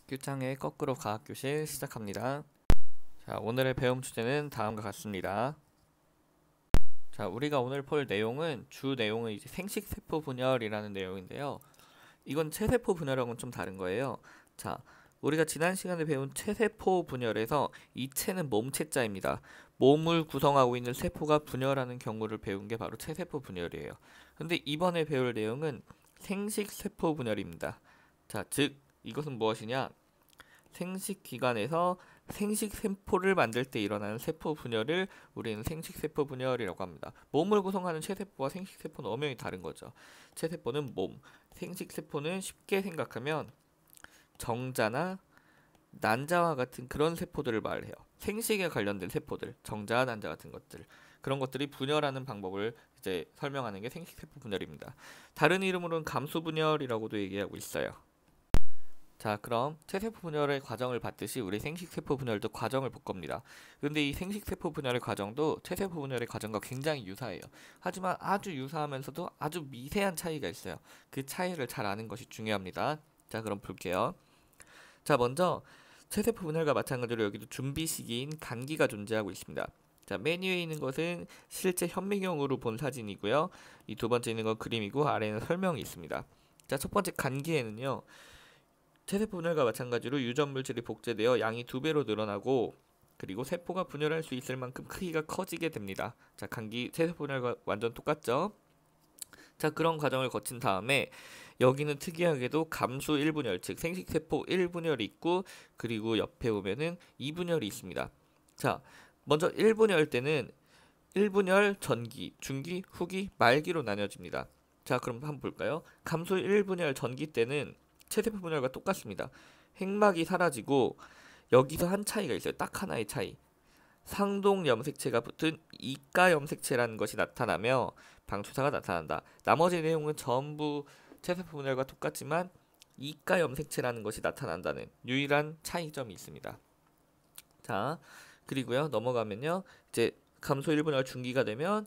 규창의 거꾸로 과학교실 시작합니다. 자, 오늘의 배움 주제는 다음과 같습니다. 자, 우리가 오늘 볼 내용은 주 내용은 이제 생식세포 분열이라는 내용인데요. 이건 체세포 분열하고는 좀 다른 거예요. 자, 우리가 지난 시간에 배운 체세포 분열에서 이 체는 몸체자입니다. 몸을 구성하고 있는 세포가 분열하는 경우를 배운 게 바로 체세포 분열이에요. 근데 이번에 배울 내용은 생식세포 분열입니다. 자, 즉 이것은 무엇이냐? 생식기관에서 생식세포를 만들 때 일어나는 세포 분열을 우리는 생식세포 분열이라고 합니다. 몸을 구성하는 체세포와 생식세포는 엄연히 다른 거죠. 체세포는 몸, 생식세포는 쉽게 생각하면 정자나 난자와 같은 그런 세포들을 말해요. 생식에 관련된 세포들, 정자, 난자 같은 것들, 그런 것들이 분열하는 방법을 이제 설명하는 게 생식세포 분열입니다. 다른 이름으로는 감수 분열이라고도 얘기하고 있어요. 자, 그럼 체세포 분열의 과정을 봤듯이 우리 생식세포 분열도 과정을 볼 겁니다. 근데 이 생식세포 분열의 과정도 체세포 분열의 과정과 굉장히 유사해요. 하지만 아주 유사하면서도 아주 미세한 차이가 있어요. 그 차이를 잘 아는 것이 중요합니다. 자, 그럼 볼게요. 자, 먼저 체세포 분열과 마찬가지로 여기도 준비 시기인 간기가 존재하고 있습니다. 자, 맨 위에 있는 것은 실제 현미경으로 본 사진이고요. 이 두 번째 있는 건 그림이고 아래에는 설명이 있습니다. 자, 첫 번째 간기에는요. 체세포 분열과 마찬가지로 유전 물질이 복제되어 양이 2배로 늘어나고 그리고 세포가 분열할 수 있을 만큼 크기가 커지게 됩니다. 자, 간기 체세포 분열과 완전 똑같죠? 자, 그런 과정을 거친 다음에 여기는 특이하게도 감수 1분열, 즉 생식세포 1분열이 있고 그리고 옆에 보면은 2분열이 있습니다. 자, 먼저 1분열 때는 1분열 전기, 중기, 후기, 말기로 나뉘어집니다. 자, 그럼 한번 볼까요? 감수 1분열 전기 때는 체세포 분열과 똑같습니다. 핵막이 사라지고 여기서 한 차이가 있어요. 딱 하나의 차이. 상동 염색체가 붙은 이가 염색체라는 것이 나타나며 방추사가 나타난다. 나머지 내용은 전부 체세포 분열과 똑같지만 이가 염색체라는 것이 나타난다는 유일한 차이점이 있습니다. 자, 그리고요 넘어가면요 이제 감소 1분열 중기가 되면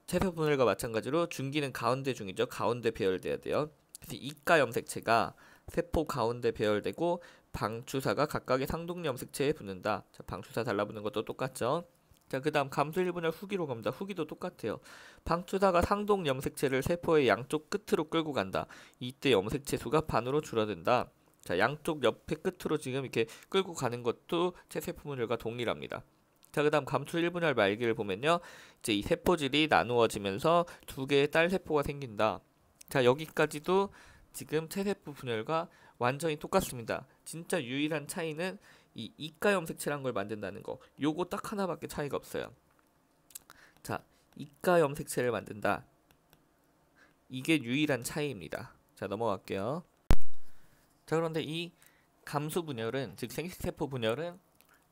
체세포 분열과 마찬가지로 중기는 가운데 중이죠. 가운데 배열돼야 돼요. 그래서 이가 염색체가 세포 가운데 배열되고 방추사가 각각의 상동 염색체에 붙는다. 자, 방추사 달라붙는 것도 똑같죠. 자, 그 다음 감수 1분열 후기로 갑니다. 후기도 똑같아요. 방추사가 상동 염색체를 세포의 양쪽 끝으로 끌고 간다. 이때 염색체 수가 반으로 줄어든다. 자, 양쪽 옆에 끝으로 지금 이렇게 끌고 가는 것도 체세포 분열과 동일합니다. 자, 그 다음 감수 1분열 말기를 보면요. 이제 이 세포질이 나누어지면서 두 개의 딸 세포가 생긴다. 자, 여기까지도 지금 체세포 분열과 완전히 똑같습니다. 진짜 유일한 차이는 이 이가 염색체란 걸 만든다는 거. 요거 딱 하나밖에 차이가 없어요. 자, 이가 염색체를 만든다. 이게 유일한 차이입니다. 자, 넘어갈게요. 자, 그런데 이 감수 분열은, 즉 생식세포 분열은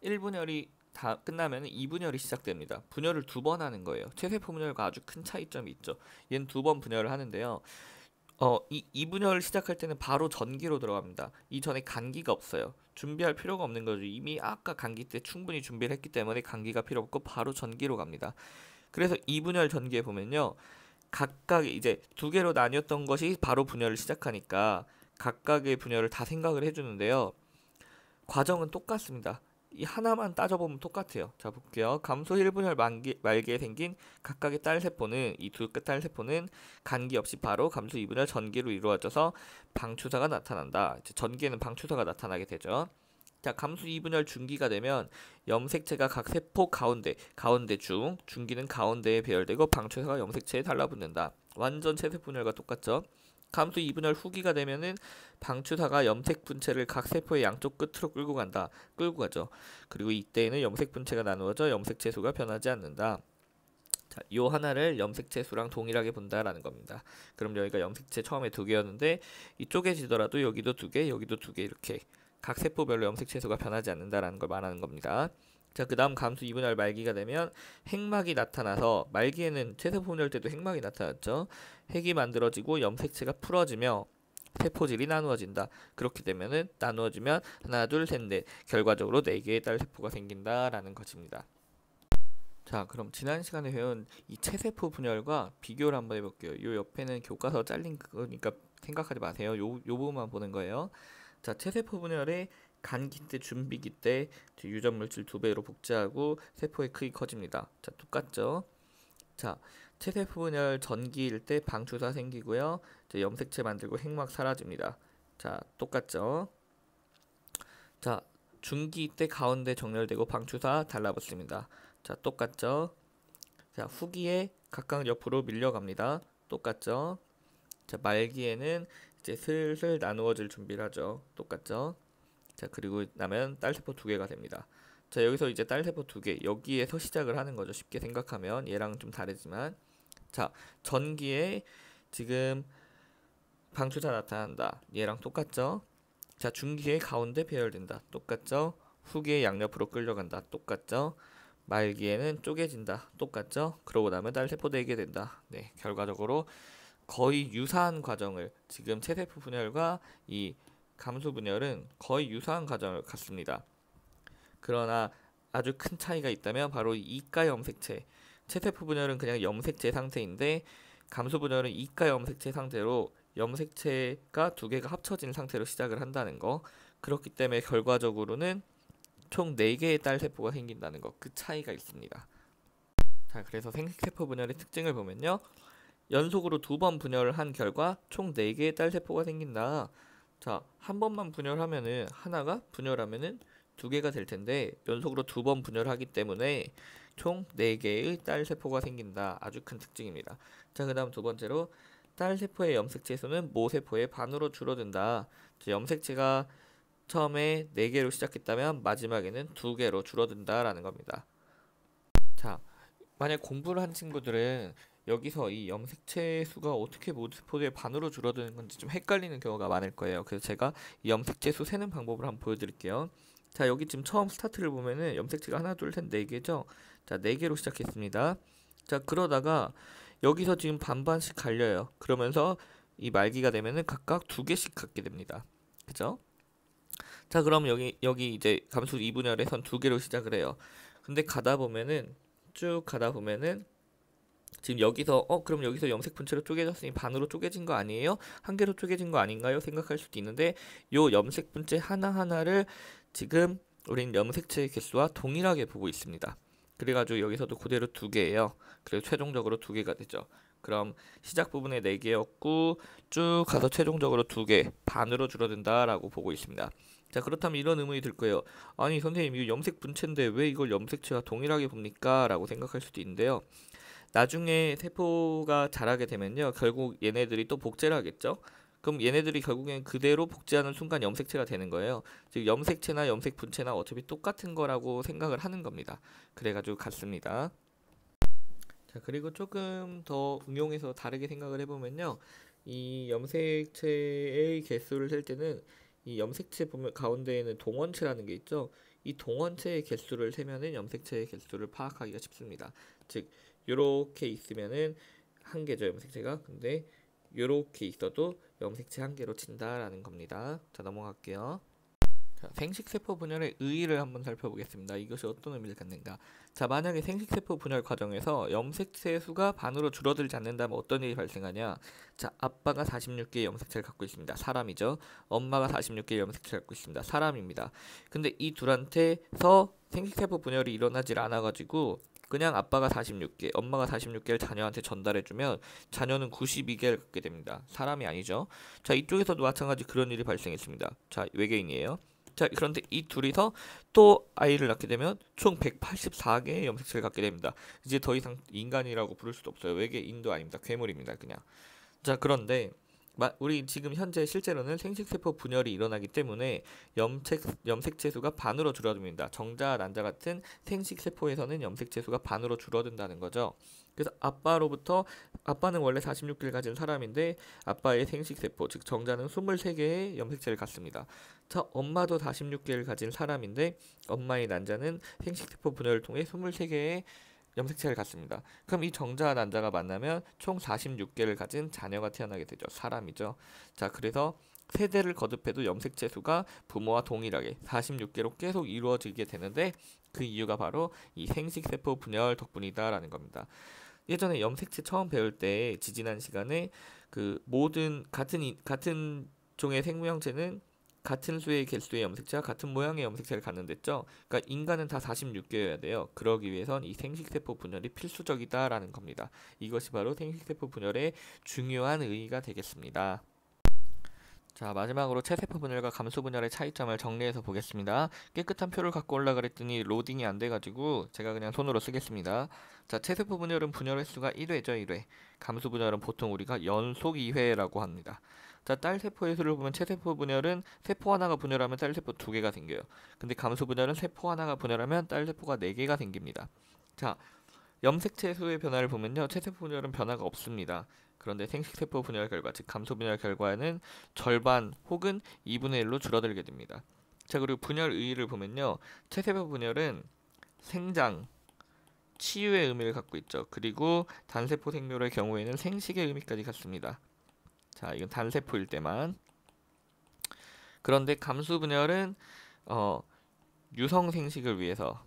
1분열이 다 끝나면 2분열이 시작됩니다. 분열을 2번 하는 거예요. 체세포 분열과 아주 큰 차이점이 있죠. 얘는 2번 분열을 하는데요. 이 2분열을 시작할 때는 바로 전기로 들어갑니다. 이전에 간기가 없어요. 준비할 필요가 없는 거죠. 이미 아까 간기 때 충분히 준비를 했기 때문에 간기가 필요 없고 바로 전기로 갑니다. 그래서 2분열 전기에 보면요. 각각 이제 두 개로 나뉘었던 것이 바로 분열을 시작하니까 각각의 분열을 다 생각을 해주는데요. 과정은 똑같습니다. 이 하나만 따져보면 똑같아요. 자, 볼게요. 감소 1분열 말기에 생긴 각각의 딸세포는 이 두 딸세포는 간기 없이 바로 감소 2분열 전기로 이루어져서 방추사가 나타난다. 이제 전기에는 방추사가 나타나게 되죠. 자, 감수 2분열 중기가 되면 염색체가 각 세포 가운데 중, 중기는 가운데에 배열되고 방추사가 염색체에 달라붙는다. 완전 체세포 분열과 똑같죠. 감수 2분열 후기가 되면은 방추사가 염색 분체를 각 세포의 양쪽 끝으로 끌고 가죠. 그리고 이때에는 염색 분체가 나누어져 염색체 수가 변하지 않는다. 자, 요 하나를 염색체 수랑 동일하게 본다라는 겁니다. 그럼 여기가 염색체 처음에 2개였는데 이 쪼개지더라도 여기도 2개, 여기도 2개 이렇게 각 세포별로 염색체 수가 변하지 않는다라는 걸 말하는 겁니다. 자, 그 다음 감수 2분열 말기가 되면 핵막이 나타나서 말기에는 체세포 분열 때도 핵막이 나타났죠. 핵이 만들어지고 염색체가 풀어지며 세포질이 나누어진다. 그렇게 되면은 나누어지면 하나, 둘, 셋, 넷 결과적으로 4개의 딸 세포가 생긴다라는 것입니다. 자, 그럼 지난 시간에 배운 이 체세포 분열과 비교를 한번 해볼게요. 요 옆에는 교과서 잘린 거니까 생각하지 마세요. 요 부분만 보는 거예요. 자, 체세포 분열의 간기 때, 준비기 때 유전 물질 2배로 복제하고 세포의 크기 커집니다. 자, 똑같죠? 자, 체세포 분열 전기일 때 방추사 생기고요. 이제 염색체 만들고 핵막 사라집니다. 자, 똑같죠? 자, 중기 때 가운데 정렬되고 방추사 달라붙습니다. 자, 똑같죠? 자, 후기에 각각 옆으로 밀려갑니다. 똑같죠? 자, 말기에는 이제 슬슬 나누어질 준비를 하죠. 똑같죠? 자, 그리고 나면 딸세포 2개가 됩니다. 자, 여기서 이제 딸세포 2개, 여기에서 시작을 하는 거죠. 쉽게 생각하면 얘랑 좀 다르지만, 자, 전기에 지금 방추사 나타난다. 얘랑 똑같죠? 자, 중기에 가운데 배열된다. 똑같죠? 후기에 양옆으로 끌려간다. 똑같죠? 말기에는 쪼개진다. 똑같죠? 그러고 나면 딸세포 되게 된다. 네, 결과적으로 거의 유사한 과정을, 지금 체세포 분열과 이 감소 분열은 거의 유사한 과정을 갖습니다. 그러나 아주 큰 차이가 있다면 바로 이가 염색체, 체세포 분열은 그냥 염색체 상태인데 감소 분열은 이가 염색체 상태로 염색체가 2개가 합쳐진 상태로 시작을 한다는 거. 그렇기 때문에 결과적으로는 총 4개의 딸세포가 생긴다는 거, 그 차이가 있습니다. 자, 그래서 생식세포 분열의 특징을 보면요, 연속으로 2번 분열을 한 결과 총 4개의 딸세포가 생긴다. 자, 한 번만 분열하면은, 하나가 분열하면은 2개가 될 텐데 연속으로 2번 분열하기 때문에 총 4개의 딸세포가 생긴다. 아주 큰 특징입니다. 자, 그 다음 두 번째로 딸세포의 염색체 수는 모세포의 반으로 줄어든다. 염색체가 처음에 4개로 시작했다면 마지막에는 2개로 줄어든다라는 겁니다. 자, 만약 공부를 한 친구들은 여기서 이 염색체 수가 어떻게 모세포의 반으로 줄어드는 건지 좀 헷갈리는 경우가 많을 거예요. 그래서 제가 이 염색체 수 세는 방법을 한번 보여드릴게요. 자, 여기 지금 처음 스타트를 보면은 염색체가 하나, 둘, 셋, 4개죠. 자, 4개로 시작했습니다. 자, 그러다가 여기서 지금 반반씩 갈려요. 그러면서 이 말기가 되면은 각각 2개씩 갖게 됩니다. 그죠? 자, 그럼 여기 이제 감수 2분열에선 2개로 시작을 해요. 근데 가다 보면은 쭉 가다 보면은 지금 여기서 그럼 여기서 염색 분체로 쪼개졌으니 반으로 쪼개진 거 아니에요? 한 개로 쪼개진 거 아닌가요? 생각할 수도 있는데 요 염색 분체 하나하나를 지금 우린 염색체의 개수와 동일하게 보고 있습니다. 그래가지고 여기서도 그대로 2개예요. 그리고 최종적으로 2개가 되죠. 그럼 시작 부분에 4개였고 쭉 가서 최종적으로 2개, 반으로 줄어든다라고 보고 있습니다. 자, 그렇다면 이런 의문이 들 거예요. 아니 선생님, 이거 염색 분체인데 왜 이걸 염색체와 동일하게 봅니까? 라고 생각할 수도 있는데요. 나중에 세포가 자라게 되면요, 결국 얘네들이 또 복제를 하겠죠. 그럼 얘네들이 결국엔 그대로 복제하는 순간 염색체가 되는 거예요. 즉 염색체나 염색 분체나 어차피 똑같은 거라고 생각을 하는 겁니다. 그래가지고 같습니다. 자, 그리고 조금 더 응용해서 다르게 생각을 해보면요, 이 염색체의 개수를 셀 때는 이 염색체 보면 가운데에는 동원체라는 게 있죠. 이 동원체의 개수를 세면은 염색체의 개수를 파악하기가 쉽습니다. 즉 요렇게 있으면은 한 개죠, 염색체가. 근데 요렇게 있어도 염색체 한 개로 친다라는 겁니다. 자, 넘어갈게요. 자, 생식세포 분열의 의의를 한번 살펴보겠습니다. 이것이 어떤 의미를 갖는가. 자, 만약에 생식세포 분열 과정에서 염색체 수가 반으로 줄어들지 않는다면 어떤 일이 발생하냐. 자, 아빠가 46개의 염색체를 갖고 있습니다. 사람이죠. 엄마가 46개의 염색체를 갖고 있습니다. 사람입니다. 근데 이 둘한테서 생식세포 분열이 일어나질 않아가지고 그냥 아빠가 46개, 엄마가 46개를 자녀한테 전달해주면 자녀는 92개를 갖게 됩니다. 사람이 아니죠. 자, 이쪽에서도 마찬가지 그런 일이 발생했습니다. 자, 외계인이에요. 자, 그런데 이 둘이서 또 아이를 낳게 되면 총 184개의 염색체를 갖게 됩니다. 이제 더 이상 인간이라고 부를 수도 없어요. 외계인도 아닙니다. 괴물입니다, 그냥. 자, 그런데 우리 지금 현재 실제로는 생식세포 분열이 일어나기 때문에 염색체 수가 반으로 줄어듭니다. 정자, 난자 같은 생식세포에서는 염색체 수가 반으로 줄어든다는 거죠. 그래서 아빠는 원래 46개를 가진 사람인데 아빠의 생식세포, 즉 정자는 23개의 염색체를 갖습니다. 자, 엄마도 46개를 가진 사람인데 엄마의 난자는 생식세포 분열을 통해 23개의 염색체를 갖습니다. 그럼 이 정자와 난자가 만나면 총 46개를 가진 자녀가 태어나게 되죠. 사람이죠. 자, 그래서 세대를 거듭해도 염색체 수가 부모와 동일하게 46개로 계속 이루어지게 되는데 그 이유가 바로 이 생식세포 분열 덕분이다라는 겁니다. 예전에 염색체 처음 배울 때 지지난 시간에 그 모든 같은 종의 생명체는 같은 수의 개수의 염색체와 같은 모양의 염색체를 갖는다 했죠. 그러니까 인간은 다 46개여야 돼요. 그러기 위해선 이 생식세포 분열이 필수적이다라는 겁니다. 이것이 바로 생식세포 분열의 중요한 의의가 되겠습니다. 자, 마지막으로 체세포 분열과 감소 분열의 차이점을 정리해서 보겠습니다. 깨끗한 표를 갖고 올라 그랬더니 로딩이 안 돼가지고 제가 그냥 손으로 쓰겠습니다. 자, 체세포 분열은 분열 횟수가 1회죠, 1회. 감소 분열은 보통 우리가 연속 2회라고 합니다. 자, 딸세포의 수를 보면 체세포 분열은 세포 하나가 분열하면 딸세포 2개가 생겨요. 근데 감소 분열은 세포 하나가 분열하면 딸세포가 4개가 생깁니다. 자, 염색체 수의 변화를 보면요, 체세포 분열은 변화가 없습니다. 그런데 생식세포 분열 결과, 즉 감소 분열 결과에는 절반 혹은 2분의 1로 줄어들게 됩니다. 자, 그리고 분열 의의를 보면요, 체세포 분열은 생장, 치유의 의미를 갖고 있죠. 그리고 단세포 생묘의 경우에는 생식의 의미까지 갖습니다. 자, 이건 단세포일 때만. 그런데 감소 분열은 유성 생식을 위해서,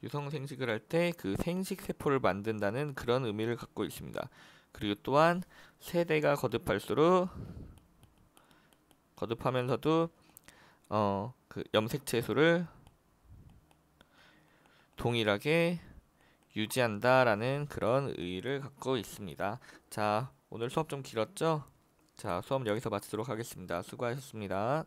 유성 생식을 할 때 그 생식 세포를 만든다는 그런 의미를 갖고 있습니다. 그리고 또한 세대가 거듭할수록 거듭하면서도 그 염색체 수를 동일하게 유지한다라는 그런 의의를 갖고 있습니다. 자, 오늘 수업 좀 길었죠? 자, 수업 여기서 마치도록 하겠습니다. 수고하셨습니다.